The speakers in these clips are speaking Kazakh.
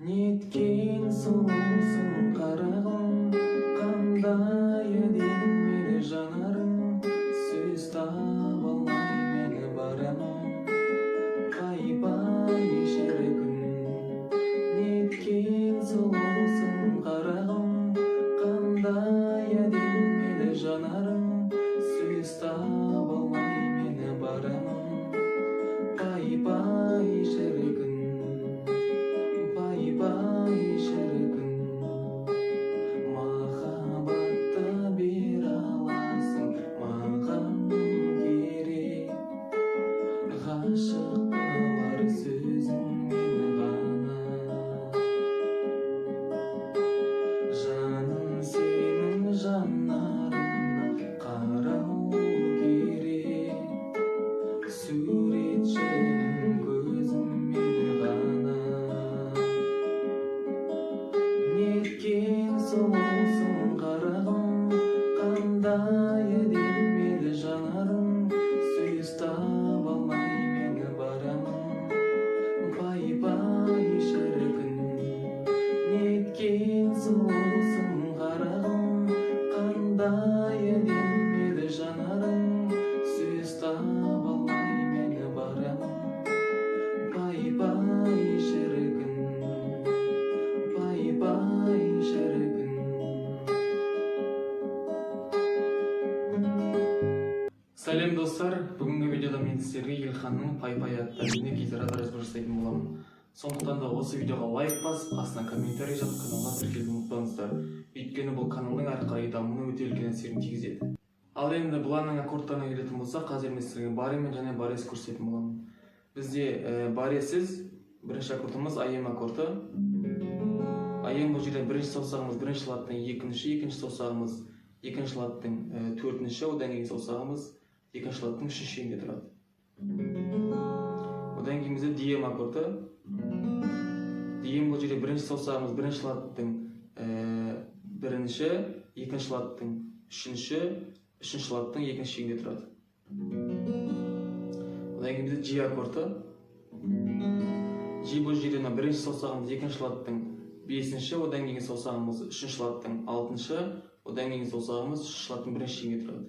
Неткен сұлусың қарағым, қандай әдемі жанарың, сөз таба алмай мені барамын, пай-пай шіркін. Неткен сұлусың қарағым, қандай әдемі жанарың, сөз таба алмай мені барамын, пай-пай шіркін. Пай-пай шіркін, махаббатты бере аласың маған керек, ғашық болар сөзіңмен ғана. Жаным сенің жанарыңа қарау керек, суретшінің көзімен ғана. Неткен сұлусың қарағым, қандай әдемі жанарың, сөз таба алмай мені барамын, пай-пай шіркін. Неткен сұлусың қарағым, қандай әдемі жанарың, сөз таба алмай мені барамын, пай-пай шіркін. Пай-пай шіркін. Сәлем достар, бүгінгі видеода мен сіздерге Елханның Пай-пай атты әніне гитарада жазба жасайтын боламын. Сондықтан да осы видеоға лайк басып, астына комментарий жазып, каналға тіркелуді ұмытпаңыздар. Өйткені бұл каналдың әрі қарай дамуына өте үлкен әсерін тигізеді. Ал енді бұл әннің аккордтарына келетін болсақ, қазір мен сіздерге баремен және барес көрсететін боламын. Бізде барессіз бірінші аккордымыз АЕМ аккорды. АЕМ бұл жерде бірінші саусағымыз бірінші латтың екінші саусағымыз екінші латтың төртінші, одан кейін саусағымыз екінші латтың үшінші шегінде тұрады. Одан кейін бізде дием аккорды. Дием бұл жерде бірінші саусағымыз бірінші латтың бірінші, екінші латтың үшінші латтың екінші шегінде тұрады. Одан кейін бізде G аккорды. G бұл жерде бірінші саусағымыз екінші латтың бесінші, одан кейін саусағымыз үшінші латтың алтыншы, одан кейін саусағымыз үшінші латтың бірінші шегінде тұрады.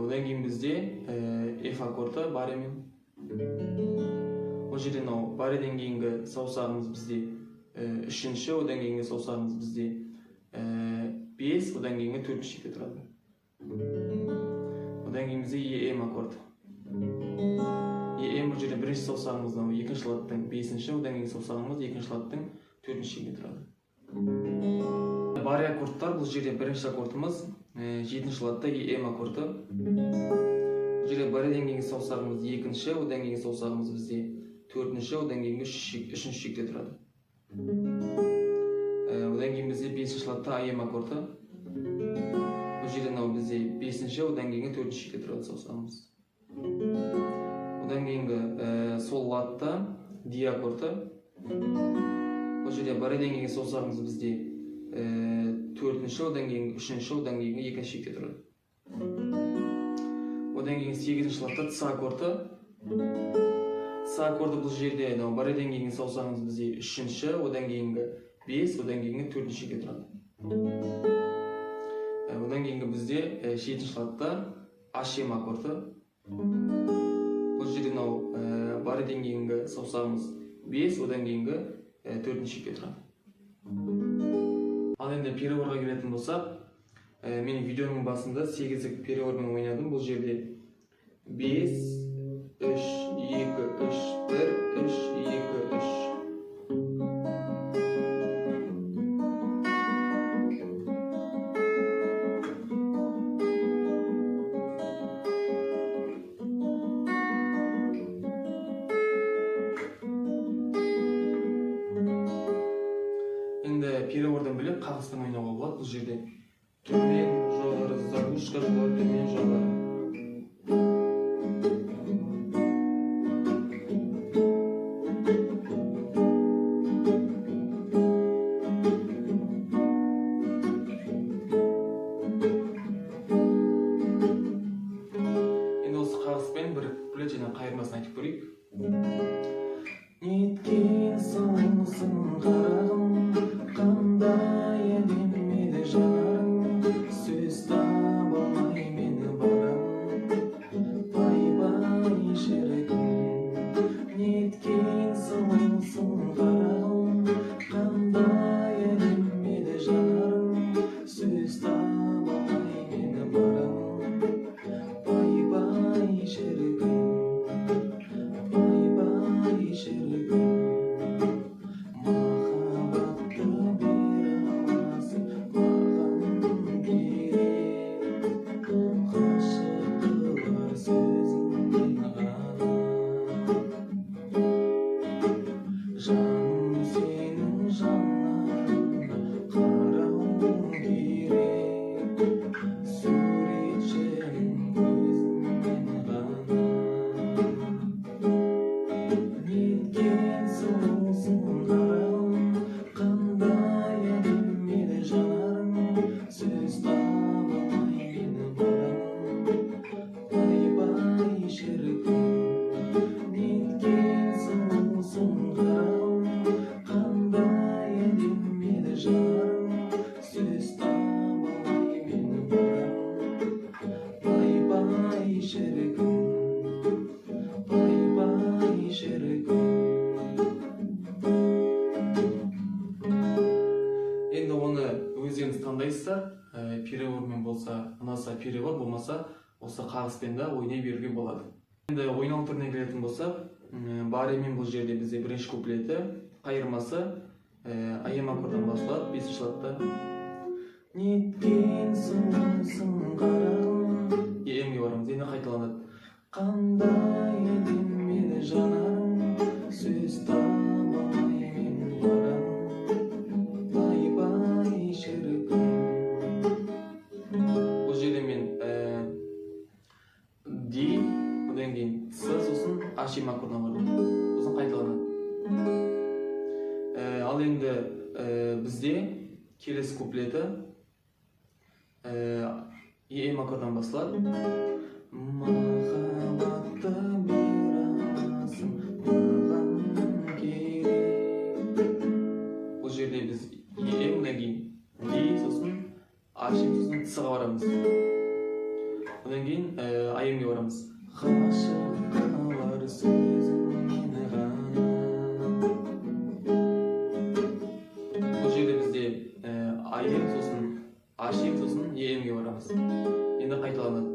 Одан кейін бізде F аккорды баремен. Ол жерде бареден кейінгі саусағымыз бізде үшінші, одан кейінгі саусағымыз бізде 5, одан кейінгі төртінші шекте тұрады. Одан кейін бізде EM аккорд. EM бұл жерде бірінші саусағымыз екінші латтың 5-ші, одан кейін саусағымыз екінші латтың 4-ші шегте тұрады. Бари аккордтар бұл жерде бірінші аккордымыз 7-ші латта EM аккорды. Бұл жерде бариден кейінгі саусағымыз екінші, одан кейінгі саусағымыз бізде 4-ші, одан кейінгі 3-ші шекте тұрады. Одан кейін бізде 5-ші латта AM аккорды. Бұл жерде бізде 5-ші, одан кейінгі 4-ші шекте тұрады саусағымыз. Одан кейінгі сол латта D аккорды. Бұл жерде бариден кейінгі саусағымыз бізде 4-ші, одан кейінгі 3-ші, одан кейінгі 2-ші шекте тұрады. Одан кейін 8-ші латта С аккорды. С аккорды бұл жерде бариден кейінгі саусағымыз бізде 3-ші, одан кейінгі 5, одан кейінгі 4-ші шекте тұрады. Одан кейінгі бізде 7-ші латта HM аккорды. Бұл жерде бариден кейінгі саусағымыз 5, одан кейінгі 4-ші шекте тұрады. Ал енді переворға келетін болсақ, мен видеоның басында 8-лік перевормен ойнадым. Бұл жерде 5, 3, 2, 3, 1, 3, 2, 3. Енді перевордан бөлек қағыстан ойнауға болады. Бұл жерде төмен, жоғары, заглушка жоғары, төмен, жоғары. Енді осы қағыспен бір куплет және қайырмасын айтып көрейік. неткен сұлусың қарағым, қандай әдемі еді жанарың, сөз таба алмай мені барам. Пай-пай шіркін, пай-пай шіркін, махаббатты бере аласың маған керек, ғашық қылар сөзіңнен ғана. Жаным сенің жанарыңа қарауым керек, суретшінің көзінен ғана. Неткен сұлусың қарағым, қандай әдемі еді жанарың, сөз таба алмай мені барам. Пай-пай шіркін, неткен сұлусың қарағым, қандай әдемі еді жанарың, сөз таба алмай мені барам. Пай-пай шіркін, пай-пай шіркін. Енді оны өздеріңіз таңдайсыздар. Перевормен болса ұнаса перевод, болмаса осы қағыспен де ойнай беруге болады. Енді ойнау түріне келетін болсақ, баремен бұл жерде бізде бірінші куплеті, қайырмасы аем аккордан басталады, 5-ші латта. Неткен сұлусың қарағым, емге барамыз, енді қайталанады. Қандай әдемі еді жанарың, сөз таба алмай мен барам. Пай-пай шіркін. Бұл жерде мен ди, одан кейін с, сосын ашем аккордына бардым. Сосын қайталанады. Ал енді бізде келесі куплеті ем аккордан басталады. Махаббатты бере аласың маған керек. Бұл жерде біз емнен кейін ди, сосын ашем, сосын с-ға барамыз. Одан кейін аемге барамыз. Ғашық қылар сөзіңнен ғана. Бұл жерде бізде аем, сосын ашем, сосын емге барамыз. Енді қайталанады.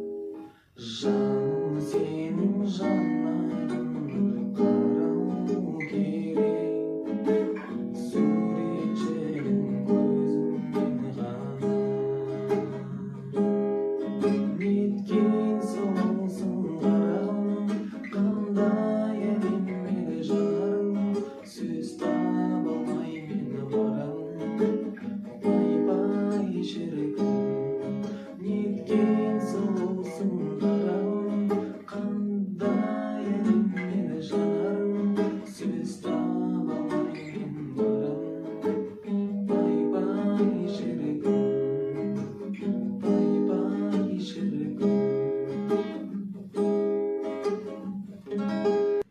Жаным сенің жанарыңа қарауым керек, суретшінің көзінен ғана. Неткен сұлусың қарағым, қандай әдемі еді жанарың, сөз таба алмай мені барам. Пай-пай шіркін, неткен сұлусың қарағым, қандай әдемі еді жанарың, сөз таба алмай мен барам. Пай-пай шіркін, пай-пай шіркін.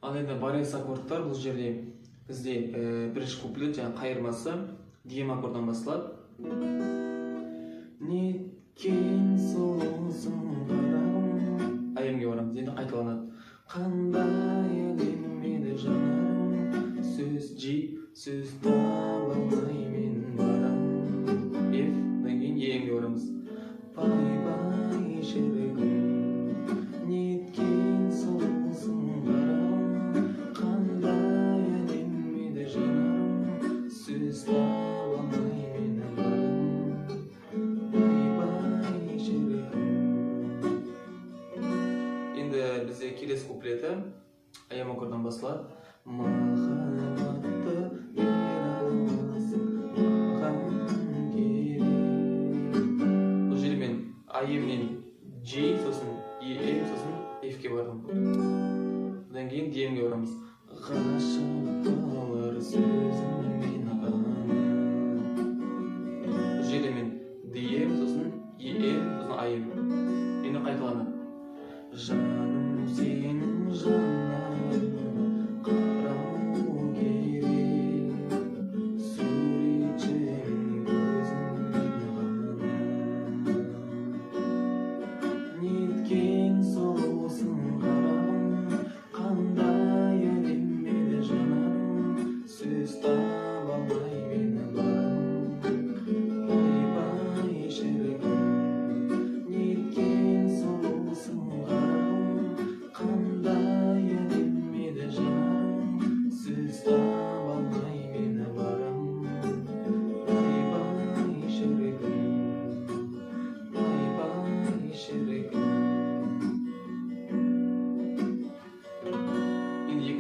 Ал енді барес аккордтар, бұл жерде бізде бірінші куплет, және қайырмасы дием аккордан басталады. Неткен сұлусың қарағым, аемге барамыз, енді қайталанады. Қандай әдемі еді жанарың, сөз жи, сөз таба алмай мен барам. Ф, одан кейін емге барамыз. Пай-пай шіркін, неткен сұлусың қарағым, қандай әдемі еді жанарың, сөз таба алмай мен барам. Пай-пай шіркін. Енді бізде келесі куплеті аем аккордан басталады. Махаббатты бере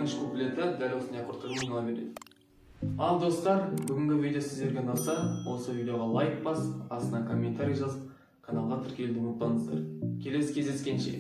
бірінші куплеті дәл осындай аккордтармен ойнала береді. Ал достар, бүгінгі видео сіздерге ұнаса, осы видеоға лайк бас, астына комментарий жазып, каналға тіркелуді ұмытпаңыздар. Келесі кездескенше.